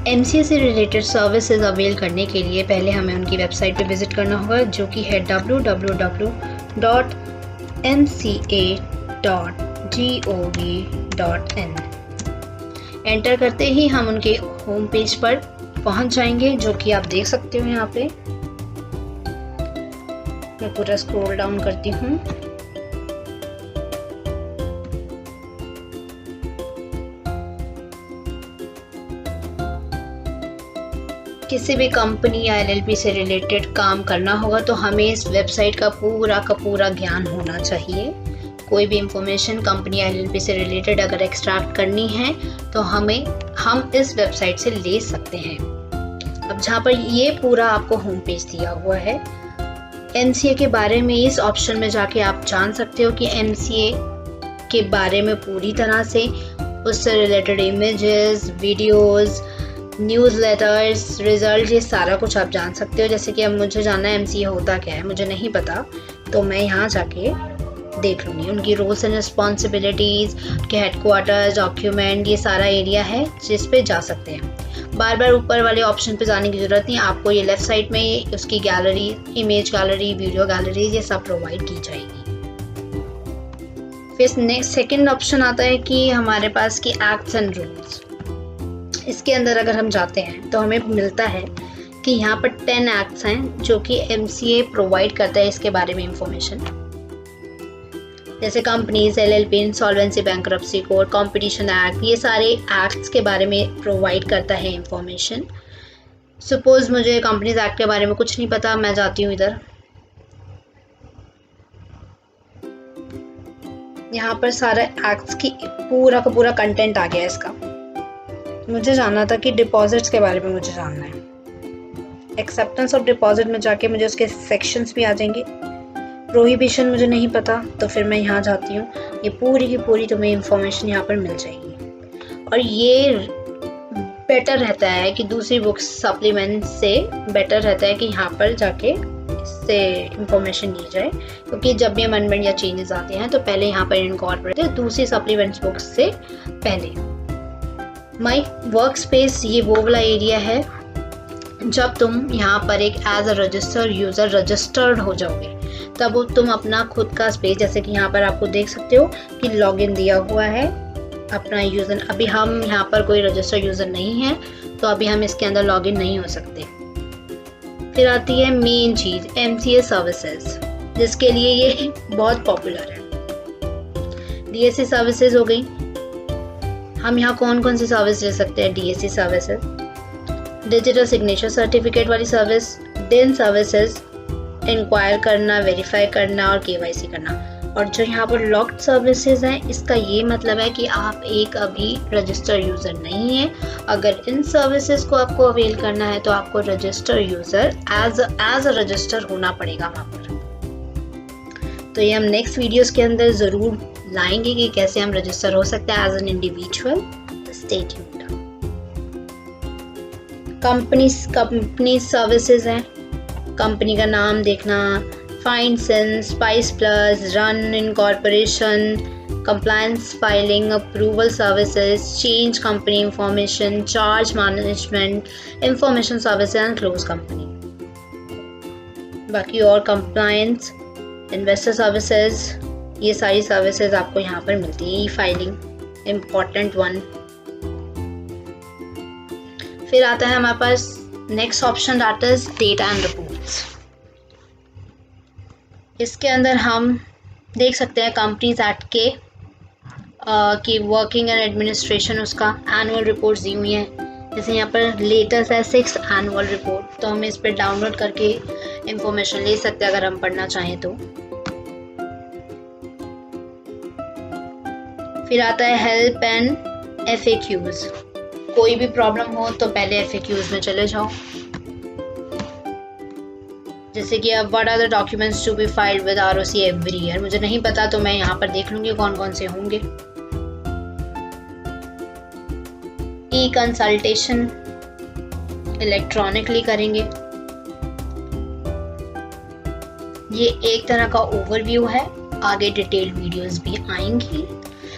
MCA से related services avail करने के लिए पहले हमें उनकी वेबसाइट पे विज़िट करना होगा, जो कि है www.mca.gov.in। एंटर करते ही हम उनके होम पेज पर पहुंच जाएंगे, जो कि आप देख सकते हो यहाँ पे। मैं पूरा स्क्रॉल डाउन करती हूँ। किसी भी कंपनी या एलएलपी से रिलेटेड काम करना होगा तो हमें इस वेबसाइट का पूरा ज्ञान होना चाहिए। कोई भी इंफॉर्मेशन कंपनी या एलएलपी से रिलेटेड अगर एक्सट्रैक्ट करनी है तो हम इस वेबसाइट से ले सकते हैं। अब जहाँ पर ये पूरा आपको होम पेज दिया हुआ है, एमसीए के बारे में इस ऑप्शन में जाके आप जान सकते हो कि एमसीए के बारे में पूरी तरह से, उससे related images, videos, newsletters, result, ये सारा कुछ आप जान सकते हो। जैसे कि अब मुझे जानना है एमसीए होता क्या है, मुझे नहीं पता, तो मैं यहाँ जाके देख लूँगी। उनकी रोल्स एंड रिस्पॉन्सिबिलिटीज़, उनके हेडक्वार्टर्स, डॉक्यूमेंट, ये सारा एरिया है जिस पे जा सकते हैं। बार बार ऊपर वाले ऑप्शन पे जाने की ज़रूरत नहीं, आपको ये लेफ़्ट साइड में उसकी gallery, image gallery, video gallery, ये सब प्रोवाइड की जाएगी। फिर नेक्स्ट सेकेंड ऑप्शन आता है कि हमारे पास की एक्ट्स एंड रूल्स। इसके अंदर अगर हम जाते हैं तो हमें मिलता है कि यहाँ पर 10 एक्ट्स हैं जो कि एमसीए प्रोवाइड करता है इसके बारे में इंफॉर्मेशन। जैसे companies, LLP, insolvency, bankruptcy code, competition act, ये सारे एक्ट्स के बारे में प्रोवाइड करता है इंफॉर्मेशन। सपोज मुझे कंपनीज एक्ट के बारे में कुछ नहीं पता, मैं जाती हूँ इधर, यहाँ पर सारा एक्ट्स की पूरा का पूरा कंटेंट आ गया है इसका। मुझे जानना था कि डिपॉजिट्स के बारे में मुझे जानना है। एक्सेप्टेंस ऑफ डिपॉजिट में जाके मुझे उसके सेक्शंस भी आ जाएंगे। प्रोहिबिशन मुझे नहीं पता, तो फिर मैं यहाँ जाती हूँ, ये पूरी की पूरी तुम्हें इंफॉर्मेशन यहाँ पर मिल जाएगी। और ये बेटर रहता है कि दूसरी बुक्स सप्लीमेंट से बेटर रहता है कि यहाँ पर जाके इससे इंफॉर्मेशन ली जाए, क्योंकि जब भी अमेंडमेंट या चेंजेस आते हैं तो पहले यहाँ पर इनकॉर्पोरेट है दूसरी सप्लीमेंट्स बुक्स से पहले। माई वर्क स्पेस, ये वो वाला एरिया है जब तुम यहाँ पर एक as a registered user registered हो जाओगे, तब तुम अपना खुद का स्पेस, जैसे कि यहाँ पर आपको देख सकते हो कि लॉगिन दिया हुआ है अपना यूज़र। अभी हम यहाँ पर कोई रजिस्टर्ड यूज़र नहीं है, तो अभी हम इसके अंदर लॉगिन नहीं हो सकते। फिर आती है मेन चीज़, एमसीए सर्विसेज, जिसके लिए ये बहुत पॉपुलर है। डीएससी सर्विसेज हो गई। हम यहाँ कौन कौन सी सर्विस ले सकते हैं? DSC services, digital signature certificate वाली सर्विस, डिन सर्विसेज, इंक्वायर करना, वेरीफाई करना और केवाईसी करना। और जो यहाँ पर लॉक्ड सर्विसेज हैं, इसका ये मतलब है कि आप एक अभी रजिस्टर्ड यूज़र नहीं है। अगर इन सर्विसेज को आपको अवेल करना है तो आपको registered user as a register होना पड़ेगा वहाँ पर। तो ये हम नेक्स्ट वीडियोस के अंदर ज़रूर लाएंगे कि कैसे हम रजिस्टर हो सकते हैं as an individual. Stay tuned. Company services हैं, कंपनी का नाम देखना, find CINs, spice plus, run incorporation, compliance filing, approval services, change company information, charge management, information services and close company. बाकी और कंप्लायंस, इन्वेस्टर सर्विसेज, ये सारी services आपको यहाँ पर मिलती है। E filing important one. फिर आता है हमारे पास next option, that is data and reports. इसके अंदर हम देख सकते हैं कंपनीज एक्ट के की वर्किंग एंड एडमिनिस्ट्रेशन, उसका एनुअल रिपोर्ट्स दी हुई हैं। जैसे यहाँ पर लेटेस्ट है 6th एनुअल रिपोर्ट, तो हम इस पर डाउनलोड करके इंफॉर्मेशन ले सकते हैं अगर हम पढ़ना चाहें तो। फिर आता है हेल्प एंड FAQs। कोई भी प्रॉब्लम हो तो पहले FAQs में चले जाओ। जैसे कि अब what are the documents to be filed with ROC every year, मुझे नहीं पता तो मैं यहाँ पर देख लूंगी कौन कौन से होंगे। ई कंसल्टेशन इलेक्ट्रॉनिकली करेंगे। ये एक तरह का ओवरव्यू है, आगे डिटेल्ड वीडियोस भी आएंगी।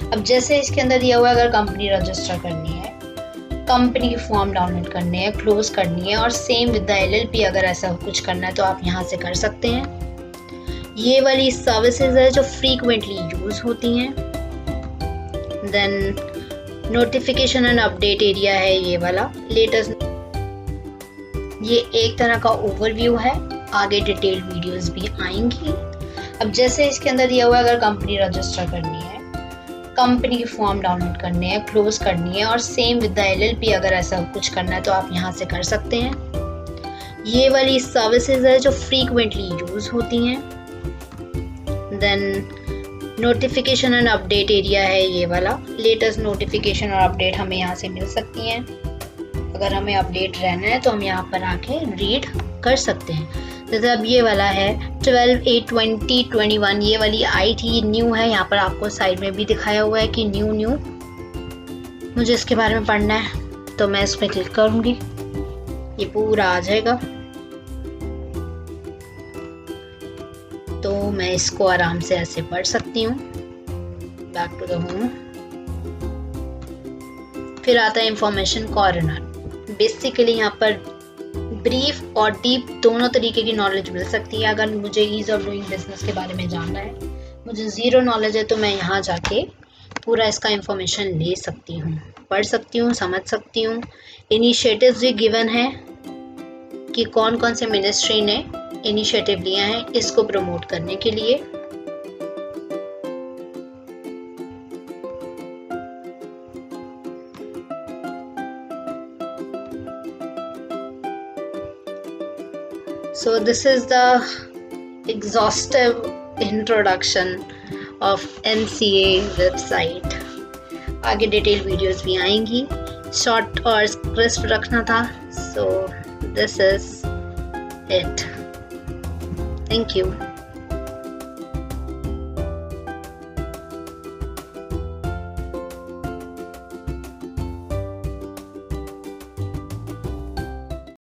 अब जैसे इसके अंदर दिया हुआ है अगर कंपनी रजिस्टर करनी है कंपनी की फॉर्म डाउनलोड करने हैं, क्लोज करनी है और सेम विद द LLP अगर ऐसा कुछ करना है तो आप यहाँ से कर सकते हैं। ये वाली सर्विसेज है जो फ्रीक्वेंटली यूज होती हैं। Then notification and update area है ये वाला, लेटेस्ट। ये एक तरह का ओवरव्यू है, आगे डिटेल्ड वीडियोस भी आएंगी। अब जैसे इसके अंदर दिया हुआ है, अगर कंपनी रजिस्टर करनी है, कंपनी की फॉर्म डाउनलोड करने हैं, क्लोज करनी है और सेम विद द LLP अगर ऐसा कुछ करना है तो आप यहाँ से कर सकते हैं। ये वाली सर्विसेज है जो फ्रीक्वेंटली यूज होती हैं। Then notification and update area है ये वाला, लेटेस्ट नोटिफिकेशन और अपडेट हमें यहाँ से मिल सकती हैं। अगर हमें अपडेट रहना है तो हम यहाँ पर आके रीड कर सकते हैं। जैसे अब ये वाला है 12/8/2021, ये वाली आई थी, ये न्यू है। यहाँ पर आपको साइड में भी दिखाया हुआ है कि न्यू। मुझे इसके बारे में पढ़ना है तो मैं इसमें क्लिक करूँगी, ये पूरा आ जाएगा। तो मैं इसको आराम से ऐसे पढ़ सकती हूँ। Back to the home. फिर आता है इंफॉर्मेशन कॉर्नर। बेसिकली यहाँ पर ब्रीफ और डीप दोनों तरीके की नॉलेज मिल सकती है। अगर मुझे ईज ऑफ डूइंग बिजनेस के बारे में जानना है, मुझे ज़ीरो नॉलेज है, तो मैं यहाँ जाके पूरा इसका इंफॉर्मेशन ले सकती हूँ, पढ़ सकती हूँ, समझ सकती हूँ। इनिशिएटिव्स भी गिवन है कि कौन कौन से मिनिस्ट्री ने इनिशिएटिव लिया है इसको प्रमोट करने के लिए। So this is the exhaustive introduction of NCA website. आगे डिटेल वीडियोस भी आएंगी। शॉर्ट और क्रिस्प रखना था। So this is it. Thank you.